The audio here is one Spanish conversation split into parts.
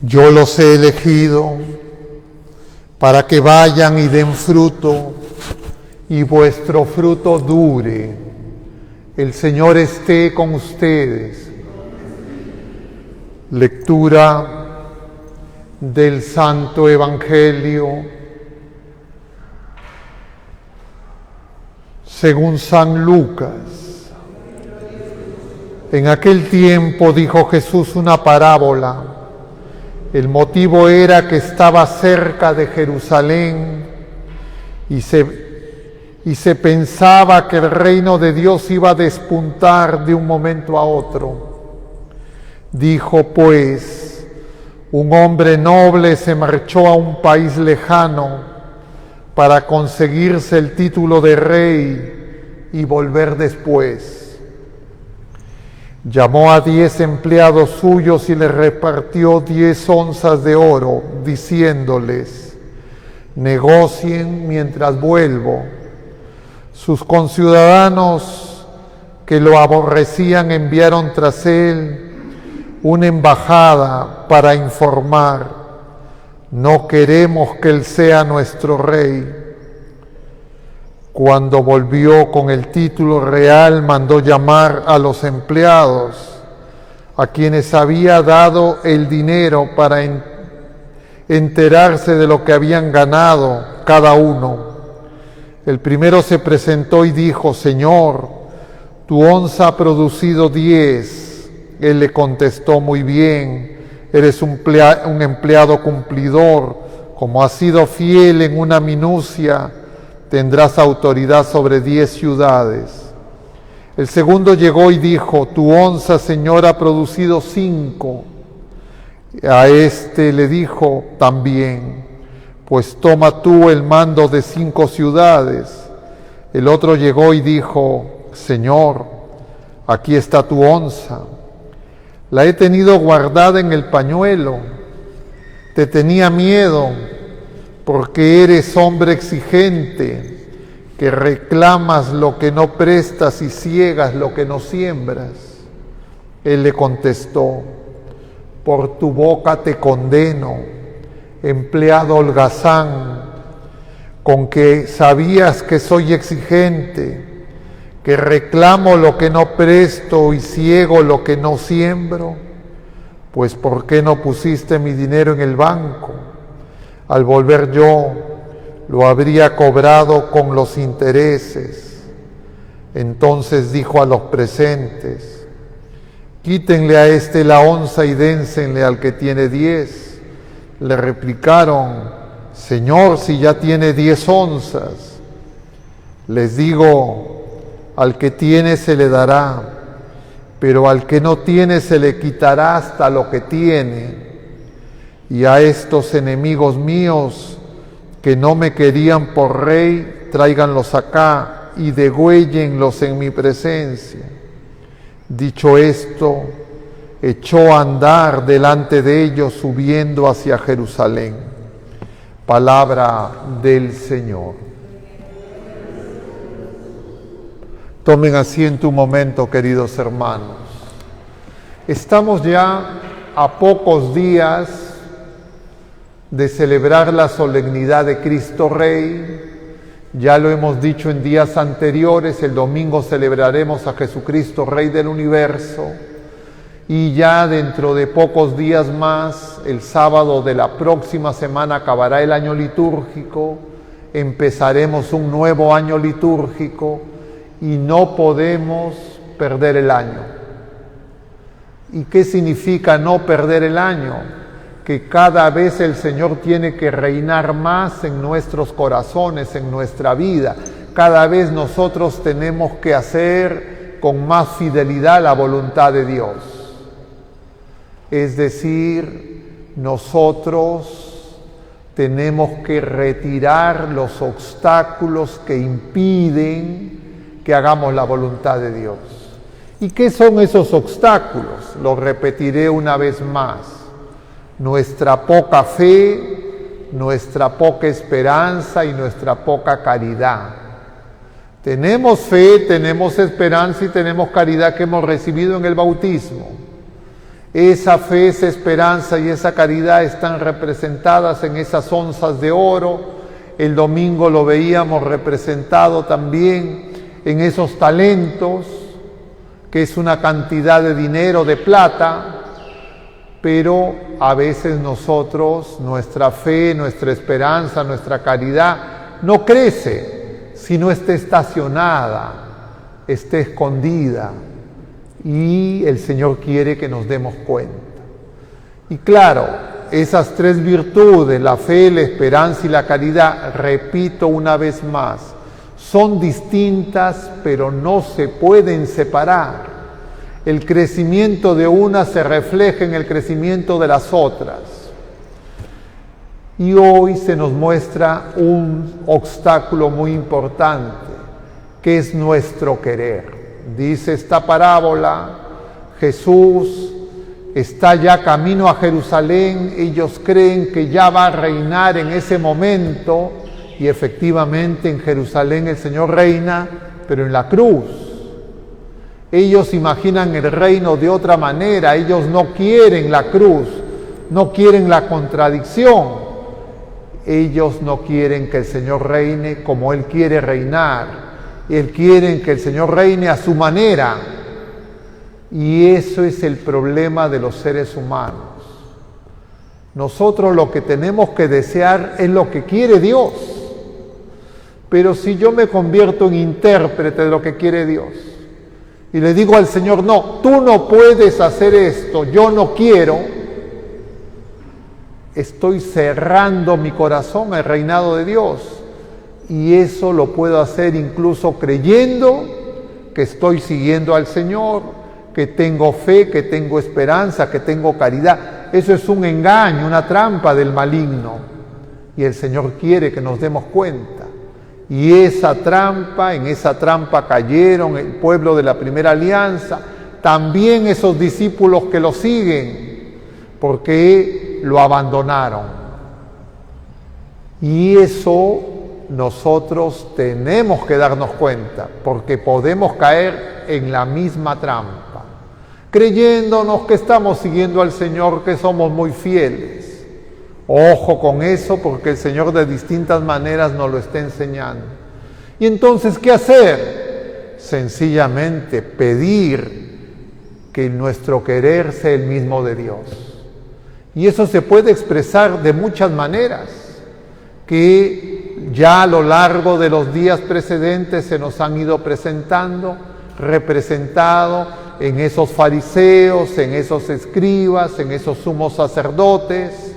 Yo los he elegido para que vayan y den fruto y vuestro fruto dure. El Señor esté con ustedes. Lectura del Santo Evangelio según San Lucas. En aquel tiempo dijo Jesús una parábola. El motivo era que estaba cerca de Jerusalén y se pensaba que el reino de Dios iba a despuntar de un momento a otro. Dijo pues, un hombre noble se marchó a un país lejano para conseguirse el título de rey y volver después. Llamó a 10 empleados suyos y les repartió 10 onzas de oro, diciéndoles: negocien mientras vuelvo. Sus conciudadanos que lo aborrecían enviaron tras él una embajada para informar: no queremos que él sea nuestro rey. Cuando volvió con el título real, mandó llamar a los empleados, a quienes había dado el dinero para enterarse de lo que habían ganado cada uno. El primero se presentó y dijo: Señor, tu onza ha producido 10. Él le contestó: muy bien, eres un empleado cumplidor. Como has sido fiel en una minucia, tendrás autoridad sobre 10 ciudades. El segundo llegó y dijo: tu onza, Señor, ha producido 5. A este le dijo también: pues toma tú el mando de 5 ciudades. El otro llegó y dijo: Señor, aquí está tu onza. La he tenido guardada en el pañuelo. Te tenía miedo, porque eres hombre exigente, que reclamas lo que no prestas y ciegas lo que no siembras. Él le contestó: por tu boca te condeno, empleado holgazán, con que sabías que soy exigente, que reclamo lo que no presto y ciego lo que no siembro. Pues ¿por qué no pusiste mi dinero en el banco? Al volver yo, lo habría cobrado con los intereses. Entonces dijo a los presentes: quítenle a este la onza y dénsenle al que tiene 10. Le replicaron: Señor, si ya tiene 10 onzas. Les digo, al que tiene se le dará, pero al que no tiene se le quitará hasta lo que tiene. Y a estos enemigos míos que no me querían por rey, tráiganlos acá y degüéllenlos en mi presencia. Dicho esto, echó a andar delante de ellos subiendo hacia Jerusalén. Palabra del Señor. Tomen asiento un momento, queridos hermanos. Estamos ya a pocos días de celebrar la solemnidad de Cristo Rey. Ya lo hemos dicho en días anteriores, el domingo celebraremos a Jesucristo Rey del universo, y ya dentro de pocos días más, el sábado de la próxima semana, acabará el año litúrgico, empezaremos un nuevo año litúrgico y no podemos perder el año. ¿Y qué significa no perder el año? Que cada vez el Señor tiene que reinar más en nuestros corazones, en nuestra vida. Cada vez nosotros tenemos que hacer con más fidelidad la voluntad de Dios. Es decir, nosotros tenemos que retirar los obstáculos que impiden que hagamos la voluntad de Dios. ¿Y qué son esos obstáculos? Lo repetiré una vez más. Nuestra poca fe, nuestra poca esperanza y nuestra poca caridad. Tenemos fe, tenemos esperanza y tenemos caridad que hemos recibido en el bautismo. Esa fe, esa esperanza y esa caridad están representadas en esas onzas de oro. El domingo lo veíamos representado también en esos talentos, que es una cantidad de dinero, de plata, pero a veces nosotros, nuestra fe, nuestra esperanza, nuestra caridad no crece si no está estacionada, esté escondida, y el Señor quiere que nos demos cuenta. Y claro, esas tres virtudes, la fe, la esperanza y la caridad, repito una vez más, son distintas, pero no se pueden separar. El crecimiento de una se refleja en el crecimiento de las otras. Y hoy se nos muestra un obstáculo muy importante, que es nuestro querer. Dice esta parábola, Jesús está ya camino a Jerusalén, ellos creen que ya va a reinar en ese momento, y efectivamente en Jerusalén el Señor reina, pero en la cruz. Ellos imaginan el reino de otra manera, ellos no quieren la cruz, no quieren la contradicción, ellos no quieren que el Señor reine como Él quiere reinar, Él quiere que el Señor reine a su manera, y eso es el problema de los seres humanos. Nosotros lo que tenemos que desear es lo que quiere Dios, pero si yo me convierto en intérprete de lo que quiere Dios, y le digo al Señor, no, tú no puedes hacer esto, yo no quiero, estoy cerrando mi corazón al reinado de Dios. Y eso lo puedo hacer incluso creyendo que estoy siguiendo al Señor, que tengo fe, que tengo esperanza, que tengo caridad. Eso es un engaño, una trampa del maligno. Y el Señor quiere que nos demos cuenta. Y esa trampa, en esa trampa cayeron el pueblo de la primera alianza, también esos discípulos que lo siguen, porque lo abandonaron. Y eso nosotros tenemos que darnos cuenta, porque podemos caer en la misma trampa, creyéndonos que estamos siguiendo al Señor, que somos muy fieles. Ojo con eso, porque el Señor de distintas maneras nos lo está enseñando. Y entonces, ¿qué hacer? Sencillamente pedir que nuestro querer sea el mismo de Dios. Y eso se puede expresar de muchas maneras, que ya a lo largo de los días precedentes se nos han ido presentando, representado en esos fariseos, en esos escribas, en esos sumos sacerdotes,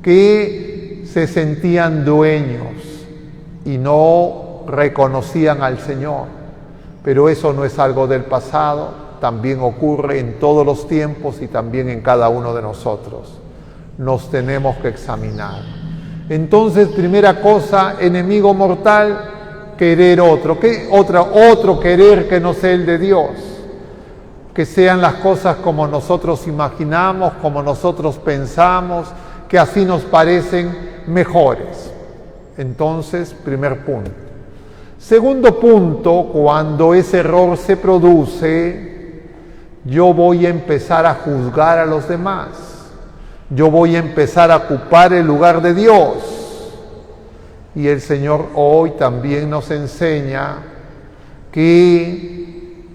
que se sentían dueños y no reconocían al Señor. Pero eso no es algo del pasado, también ocurre en todos los tiempos y también en cada uno de nosotros. Nos tenemos que examinar. Entonces, primera cosa, enemigo mortal, querer otro. ¿Qué? Otro querer que no sea el de Dios. Que sean las cosas como nosotros imaginamos, como nosotros pensamos, que así nos parecen mejores. Entonces, primer punto. Segundo punto, cuando ese error se produce, yo voy a empezar a juzgar a los demás. Yo voy a empezar a ocupar el lugar de Dios. Y el Señor hoy también nos enseña que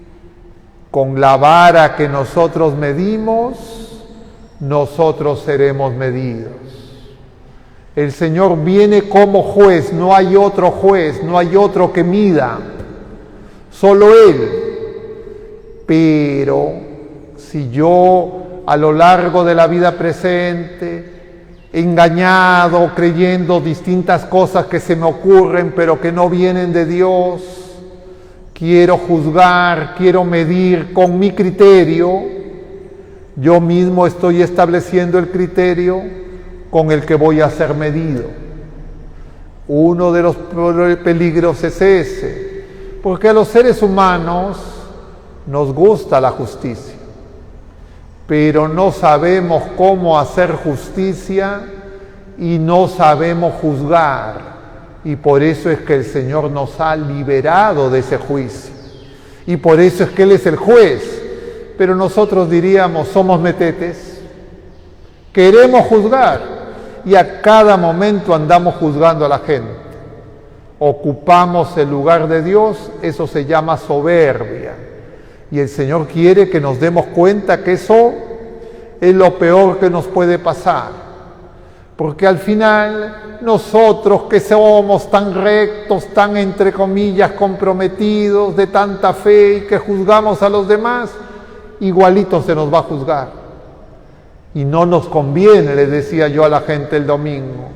con la vara que nosotros medimos, nosotros seremos medidos. El Señor viene como juez, no hay otro juez, no hay otro que mida, solo Él. Pero si yo a lo largo de la vida presente, engañado, creyendo distintas cosas que se me ocurren pero que no vienen de Dios, quiero juzgar, quiero medir con mi criterio, yo mismo estoy estableciendo el criterio con el que voy a ser medido. Uno de los peligros es ese, porque a los seres humanos nos gusta la justicia, pero no sabemos cómo hacer justicia y no sabemos juzgar, y por eso es que el Señor nos ha liberado de ese juicio, y por eso es que Él es el juez. pero nosotros diríamos, somos metetes, queremos juzgar y a cada momento andamos juzgando a la gente. Ocupamos el lugar de Dios, eso se llama soberbia. Y el Señor quiere que nos demos cuenta que eso es lo peor que nos puede pasar. Porque al final nosotros que somos tan rectos, tan entre comillas comprometidos, de tanta fe y que juzgamos a los demás, igualito se nos va a juzgar. Y no nos conviene, le decía yo a la gente el domingo.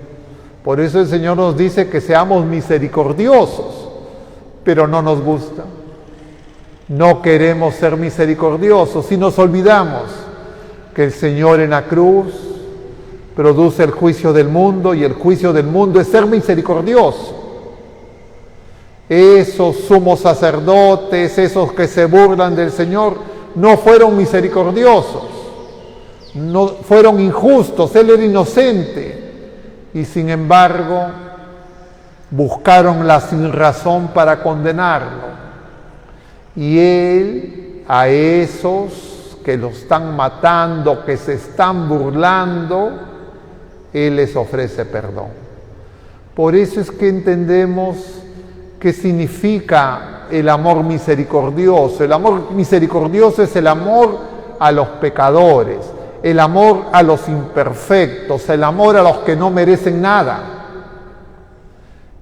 Por eso el Señor nos dice que seamos misericordiosos, pero no nos gusta. No queremos ser misericordiosos y nos olvidamos que el Señor en la cruz produce el juicio del mundo y el juicio del mundo es ser misericordioso. Esos sumos sacerdotes, esos que se burlan del Señor, no fueron misericordiosos, no fueron injustos, Él era inocente y sin embargo buscaron la sinrazón para condenarlo. Y Él a esos que lo están matando, que se están burlando, Él les ofrece perdón. Por eso es que entendemos qué significa el amor misericordioso. El amor misericordioso es el amor a los pecadores, el amor a los imperfectos, el amor a los que no merecen nada.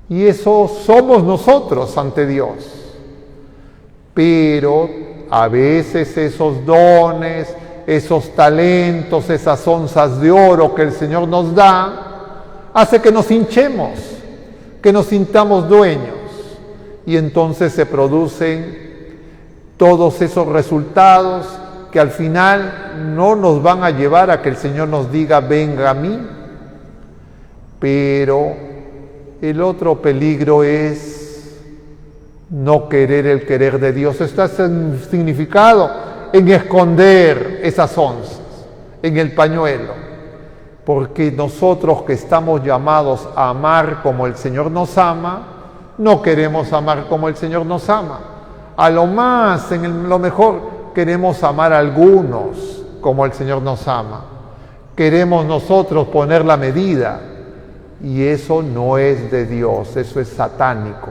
Y eso somos nosotros ante Dios. Pero a veces esos dones, esos talentos, esas onzas de oro que el Señor nos da, hace que nos hinchemos, que nos sintamos dueños. Y entonces se producen todos esos resultados que al final no nos van a llevar a que el Señor nos diga, venga a mí. Pero el otro peligro es no querer el querer de Dios. Está significado en esconder esas onzas, en el pañuelo. Porque nosotros que estamos llamados a amar como el Señor nos ama, no queremos amar como el Señor nos ama. A lo más, lo mejor, queremos amar a algunos como el Señor nos ama. Queremos nosotros poner la medida y eso no es de Dios, eso es satánico.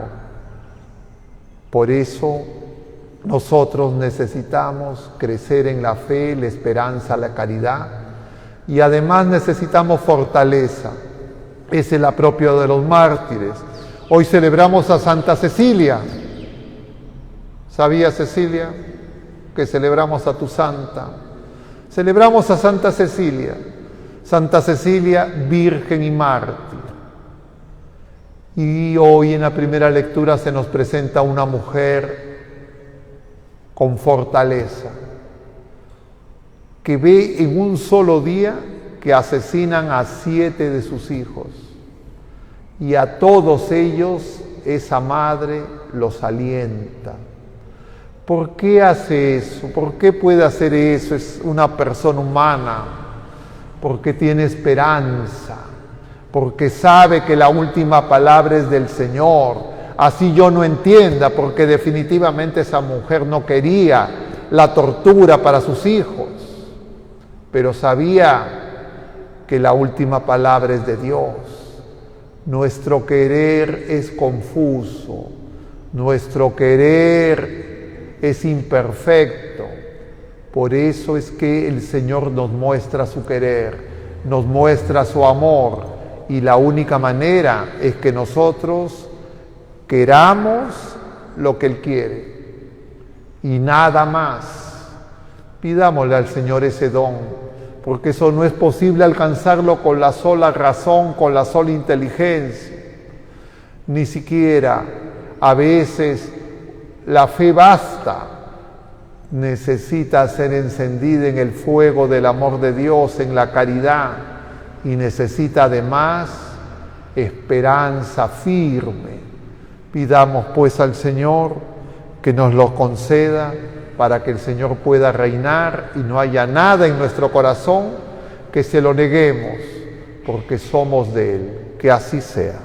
Por eso nosotros necesitamos crecer en la fe, la esperanza, la caridad y además necesitamos fortaleza. Es el apropio de los mártires. Hoy celebramos a Santa Cecilia. ¿Sabía, Cecilia, que celebramos a tu santa? Celebramos a Santa Cecilia, virgen y mártir. Y hoy en la primera lectura se nos presenta una mujer con fortaleza, que ve en un solo día que asesinan a 7 de sus hijos. Y a todos ellos esa madre los alienta. ¿Por qué hace eso? ¿Por qué puede hacer eso? Es una persona humana, porque tiene esperanza, porque sabe que la última palabra es del Señor. Así yo no entienda, porque definitivamente esa mujer no quería la tortura para sus hijos, pero sabía que la última palabra es de Dios. Nuestro querer es confuso, nuestro querer es imperfecto. Por eso es que el Señor nos muestra su querer, nos muestra su amor, y la única manera es que nosotros queramos lo que Él quiere y nada más. Pidámosle al Señor ese don, porque eso no es posible alcanzarlo con la sola razón, con la sola inteligencia. Ni siquiera a veces la fe basta, necesita ser encendida en el fuego del amor de Dios, en la caridad, y necesita además esperanza firme. Pidamos pues al Señor que nos lo conceda, para que el Señor pueda reinar y no haya nada en nuestro corazón que se lo neguemos, porque somos de Él. Que así sea.